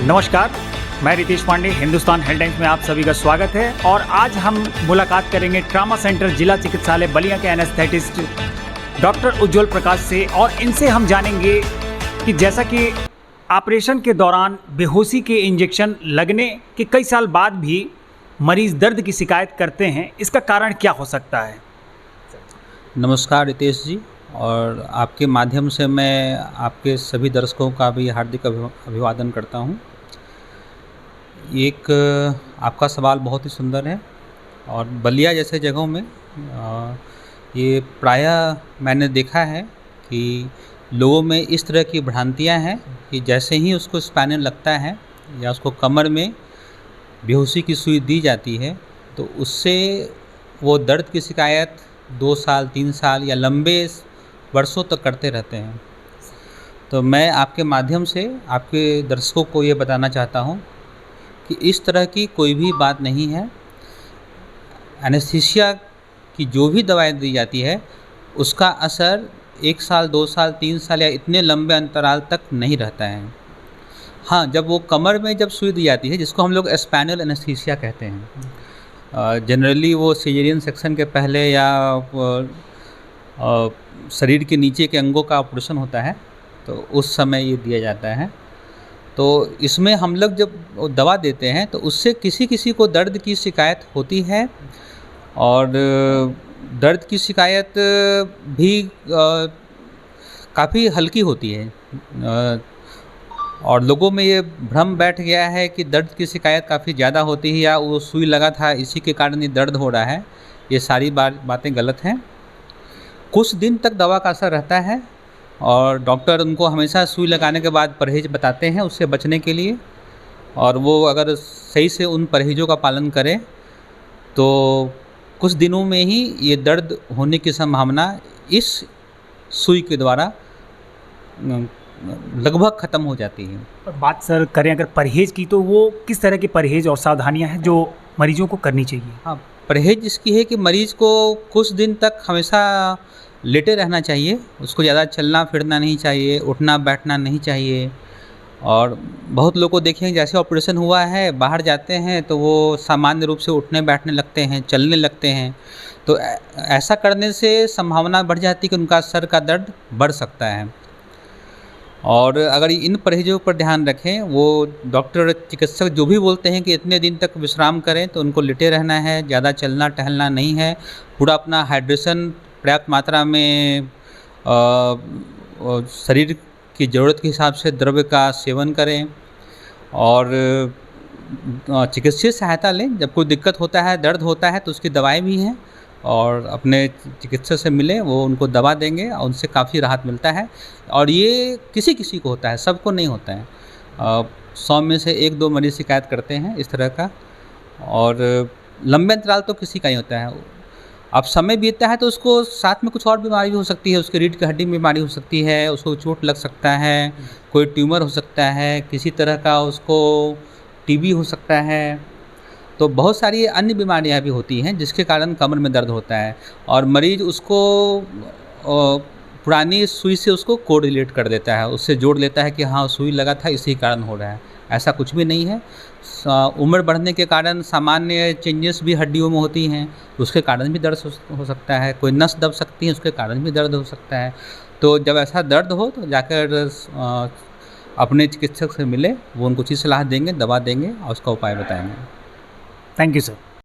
नमस्कार, मैं Ritesh Pandey, Hindustan health times में आप सभी का स्वागत है। और आज हम मुलाकात करेंगे ट्रामा सेंटर जिला चिकित्सालय बलिया के एनेस्थेटिस्ट डॉक्टर उज्जवल प्रकाश से, और इनसे हम जानेंगे कि जैसा कि ऑपरेशन के दौरान बेहोशी के इंजेक्शन लगने के कई साल बाद भी मरीज़ दर्द की शिकायत करते हैं, इसका कारण क्या हो सकता है। नमस्कार रितेश जी, और आपके माध्यम से मैं आपके सभी दर्शकों का भी हार्दिक अभिवादन करता हूं। एक आपका सवाल बहुत ही सुंदर है, और बलिया जैसे जगहों में ये प्रायः मैंने देखा है कि लोगों में इस तरह की भ्रांतियां हैं कि जैसे ही उसको स्पाइनल लगता है या उसको कमर में बेहोशी की सुई दी जाती है तो उससे वो दर्द की शिकायत 2 साल 3 साल या लंबे वर्षों तक करते रहते हैं। तो मैं आपके माध्यम से आपके दर्शकों को ये बताना चाहता हूँ कि इस तरह की कोई भी बात नहीं है। एनेस्थीसिया की जो भी दवाएं दी जाती है उसका असर 1 साल 2 साल 3 साल या इतने लंबे अंतराल तक नहीं रहता है। हाँ, जब वो कमर में जब सुई दी जाती है, जिसको हम लोग स्पाइनल एनेस्थीसिया कहते हैं, जनरली वो सिजेरियन सेक्शन के पहले या शरीर के नीचे के अंगों का ऑपरेशन होता है, तो उस समय ये दिया जाता है। तो इसमें हम लोग जब दवा देते हैं तो उससे किसी किसी को दर्द की शिकायत होती है, और दर्द की शिकायत भी काफ़ी हल्की होती है, और लोगों में ये भ्रम बैठ गया है कि दर्द की शिकायत काफ़ी ज़्यादा होती है या वो सुई लगा था इसी के कारण ये दर्द हो रहा है। ये सारी बातें गलत हैं। कुछ दिन तक दवा का असर रहता है, और डॉक्टर उनको हमेशा सुई लगाने के बाद परहेज़ बताते हैं उससे बचने के लिए, और वो अगर सही से उन परहेज़ों का पालन करें तो कुछ दिनों में ही ये दर्द होने की संभावना इस सुई के द्वारा लगभग ख़त्म हो जाती है। पर बात सर करें अगर परहेज़ की, तो वो किस तरह के परहेज़ और सावधानियां हैं जो मरीजों को करनी चाहिए। हाँ, परहेज़ इसकी है कि मरीज़ को कुछ दिन तक हमेशा लेटे रहना चाहिए, उसको ज़्यादा चलना फिरना नहीं चाहिए, उठना बैठना नहीं चाहिए। और बहुत लोग को देखेंगे जैसे ऑपरेशन हुआ है बाहर जाते हैं तो वो सामान्य रूप से उठने बैठने लगते हैं, चलने लगते हैं। तो ऐसा करने से संभावना बढ़ जाती है कि उनका सर का दर्द बढ़ सकता है। और अगर इन परहेज़ों पर ध्यान रखें, वो डॉक्टर चिकित्सक जो भी बोलते हैं कि इतने दिन तक विश्राम करें, तो उनको लेटे रहना है, ज़्यादा चलना टहलना नहीं है, पूरा अपना हाइड्रेशन पर्याप्त मात्रा में शरीर की ज़रूरत के हिसाब से द्रव्य का सेवन करें, और चिकित्सीय सहायता लें। जब कोई दिक्कत होता है, दर्द होता है, तो उसकी दवाएं भी हैं, और अपने चिकित्सक से मिलें, वो उनको दवा देंगे और उनसे काफ़ी राहत मिलता है। और ये किसी किसी को होता है, सबको नहीं होता है। 100 में से 1-2 मरीज़ शिकायत करते हैं इस तरह का, और लंबे अंतराल तो किसी का ही होता है। अब समय बीतता है तो उसको साथ में कुछ और बीमारी भी हो सकती है, उसके रीढ़ की हड्डी में बीमारी हो सकती है, उसको चोट लग सकता है, कोई ट्यूमर हो सकता है, किसी तरह का उसको टीबी हो सकता है। तो बहुत सारी अन्य बीमारियां भी होती हैं जिसके कारण कमर में दर्द होता है, और मरीज़ उसको पुरानी सुई से उसको कोरिलेट कर देता है, उससे जोड़ लेता है कि हाँ सुई लगा था इसी कारण हो रहा है। ऐसा कुछ भी नहीं है। उम्र बढ़ने के कारण सामान्य चेंजेस भी हड्डियों में होती हैं, उसके कारण भी दर्द हो सकता है। कोई नस दब सकती है, उसके कारण भी दर्द हो सकता है। तो जब ऐसा दर्द हो तो जाकर अपने चिकित्सक से मिले, वो उनको उचित सलाह देंगे, दवा देंगे और उसका उपाय बताएंगे। Thank you sir.